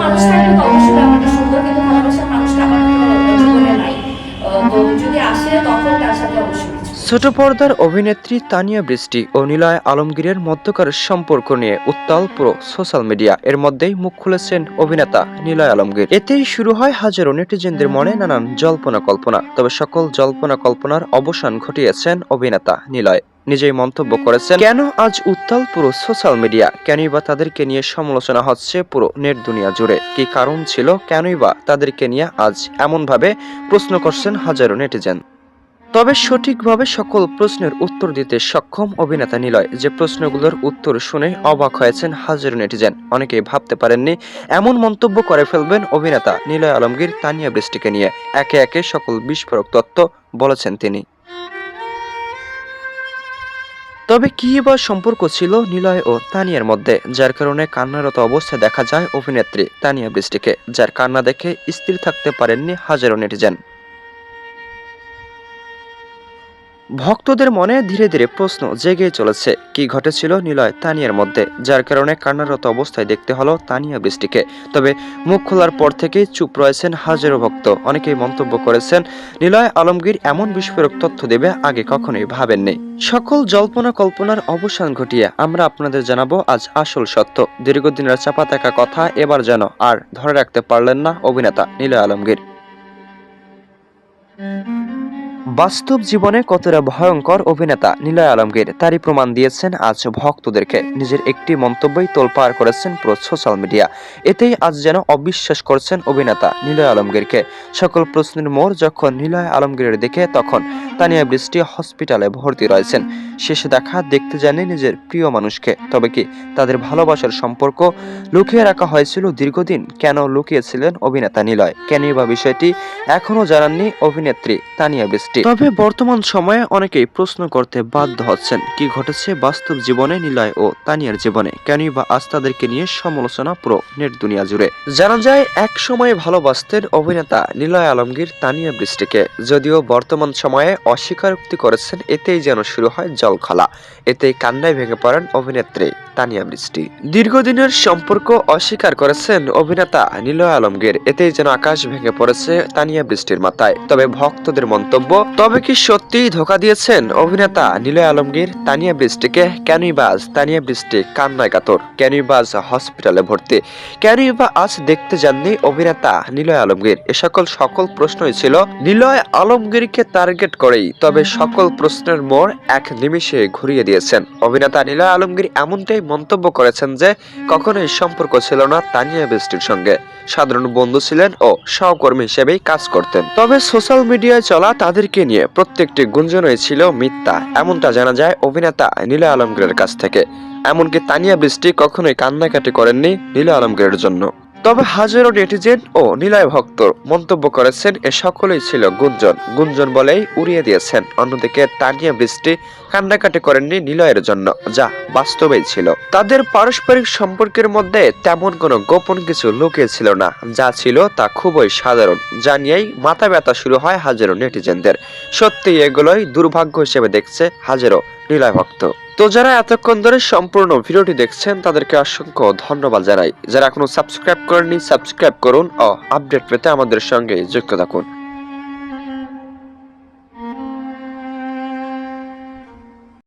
মানুষ থাকলে তো অবশ্যই ব্যাপারটা সুন্দর, কিন্তু ভালোবাসার মানুষটা আপাতত জীবনে নাই। তো যদি আসে তখন তার সাথে অবশ্যই কিছু। ছোট পর্দার অভিনেত্রী তানিয়া বৃষ্টি ও নিলয় আলমগীরের মধ্যকার সম্পর্ক নিয়ে উত্তাল পুরো সোশ্যাল মিডিয়া। এর মধ্যেই মুখ খুলেছেন অভিনেতা নিলয় আলমগীর। এতেই শুরু হয় হাজারো নেটিজেনদের মনে নানান জল্পনা কল্পনা। তবে সকল জল্পনা কল্পনার অবসান ঘটিয়েছেন অভিনেতা নিলয়। নিজেই মন্তব্য করেছেন, কেন আজ উত্তাল পুরো সোশ্যাল মিডিয়া, কেনই বা তাদেরকে নিয়ে সমালোচনা হচ্ছে পুরো নেট দুনিয়া জুড়ে, কি কারণ ছিল, কেনই বা তাদেরকে নিয়ে আজ এমন ভাবে প্রশ্ন করছেন হাজারো নেটিজেন। তবে সঠিকভাবে সকল প্রশ্নের উত্তর দিতে সক্ষম অভিনেতা নিলয়। যে প্রশ্নগুলোর উত্তর শুনে অবাক হয়েছেন হাজারো নেটিজেন। অনেকেই ভাবতে পারেননি এমন মন্তব্য করে ফেলবেন অভিনেতা নিলয় আলমগীর তানিয়া বৃষ্টিকে নিয়ে। একে একে সকল বিস্ফোরক তথ্য বলেছেন তিনি। তবে কি বা সম্পর্ক ছিল নিলয় ও তানিয়ার মধ্যে, যার কারণে কান্নারত অবস্থায় দেখা যায় অভিনেত্রী তানিয়া বৃষ্টিকে, যার কান্না দেখে স্থির থাকতে পারেননি হাজারো নেটিজেন। ভক্তদের মনে ধীরে ধীরে প্রশ্ন জেগে চলেছে, কি ঘটেছিল নিলয় তানিয়ার মধ্যে, যার কারণে কান্নারত অবস্থায় দেখতে হলো তানিয়া বৃষ্টিকে। তবে মুখ খোলার পর থেকেই চুপ রয়েছেন হাজারো ভক্ত। অনেকেই মন্তব্য করেছেন, নিলয় আলমগীর এমন বিস্ফোরক তথ্য দেবে আগে কখনোই ভাবেননি। সকল জল্পনা কল্পনার অবসান ঘটিয়ে আমরা আপনাদের জানাবো আজ আসল সত্য। দীর্ঘদিনের চাপা থাকা কথা এবার যেন আর ধরে রাখতে পারলেন না অভিনেতা নিলয় আলমগীর। বাস্তব জীবনে কতটা ভয়ঙ্কর অভিনেতা নিলয় আলমগীর, তারই প্রমাণ দিয়েছেন আজ ভক্তদেরকে। নিজের একটি মন্তব্যই তোলপাড় করেছেন পুরো সোশ্যাল মিডিয়া। এতেই আজ যেন অবিশ্বাস করছেন অভিনেতা নিলয় আলমগীরকে। সকল প্রশ্নের মোড় যখন নিলয় আলমগীরের দিকে, তখন তানিয়া বৃষ্টি হসপিটালে ভর্তি রয়েছেন। শেষে দেখা দেখতে যাননি নিজের প্রিয় মানুষকে। তবে কি তাদের ভালোবাসার সম্পর্ক লুকিয়ে রাখা হয়েছিল দীর্ঘদিন? কেন লুকিয়েছিলেন অভিনেতা নিলয়? কেনই বা বিষয়টি এখনো জানাননি অভিনেত্রী তানিয়া বৃষ্টি? তবে বর্তমান সময়ে অনেকেই প্রশ্ন করতে বাধ্য হচ্ছেন, কি ঘটেছে বাস্তব জীবনে নিলয় ও তানিয়ার জীবনে, কেনই বা আজ তাদেরকে নিয়ে সমালোচনা পুরো নেট দুনিয়া জুড়ে। জানা যায় এক সময় ভালোবাসতেন অভিনেতা নিলয় আলমগীর তানিয়া বৃষ্টিকে, যদিও বর্তমান সময়ে অস্বীকারোক্তি করেছেন। এতেই যেন শুরু হয় জলখলা। এতেই কান্নায় ভেঙে পড়েন অভিনেত্রী তানিয়া বৃষ্টি। দীর্ঘদিনের সম্পর্ক অস্বীকার করেছেন অভিনেতা নিলয় আলমগীর। এতেই যেন আকাশ ভেঙে পড়েছে তানিয়া বৃষ্টির মাথায়। তবে ভক্তদের মন্তব্য, তবে কি সত্যিই ধোঁকা দিয়েছেন অভিনেতা নিলয় আলমগীর তানিয়া বৃষ্টিকে? কেনই বা আজ তানিয়া বৃষ্টি কান্নায় কাতর? কেনই বা আজ হসপিটালে ভর্তি? কেনই বা আজ দেখতে যাননি অভিনেতা নিলয় আলমগীর? এ সকল প্রশ্নই ছিল নিলয় আলমগীরকে টার্গেট করেই। তবে সকল প্রশ্নের মোড় এক নিমিষে ঘুরিয়ে দিয়েছেন অভিনেতা নিলয় আলমগীর। এমনটাই মন্তব্য করেছেন যে কখনোই সম্পর্ক ছিল না তানিয়া বৃষ্টির সঙ্গে। সাধারণ বন্ধু ছিলেন ও সহকর্মী হিসেবেই কাজ করতেন। তবে সোশ্যাল মিডিয়ায় চলা তাদেরকে নিয়ে প্রত্যেকটি গুঞ্জনই ছিল মিথ্যা, এমনটা জানা যায় অভিনেতা নিলয় আলমগীরের কাছ থেকে। এমনকি তানিয়া বৃষ্টি কখনোই কান্নাকাটি করেননি নিলয় আলমগীরের জন্য। তবে হাজারো নেটিজেন ও নিলয় ভক্ত মন্তব্য করেছেন এ সকলেই ছিল গুঞ্জন বলেই উড়িয়ে দিয়েছেন। অন্যদিকে তানিয়া বৃষ্টি কান্নাকাটি করেননি নিলয়ের জন্য, যা বাস্তবেই ছিল। তাদের পারস্পরিক সম্পর্কের মধ্যে তেমন কোনো গোপন কিছু লুকিয়ে ছিল না, যা ছিল তা খুবই সাধারণ। জানিয়েই মাথা ব্যথা শুরু হয় হাজারো নেটিজেনদের। সত্যি এগুলোই দুর্ভাগ্য হিসেবে দেখছে হাজারো নিলয় ভক্ত। তো যারা এতক্ষণ ধরে সম্পূর্ণ ভিডিওটি দেখছেন তাদেরকে অসংখ্য ধন্যবাদ জানাই। যারা এখনো সাবস্ক্রাইব করেননি সাবস্ক্রাইব করুন ও আপডেট পেতে আমাদের সঙ্গে যুক্ত থাকুন।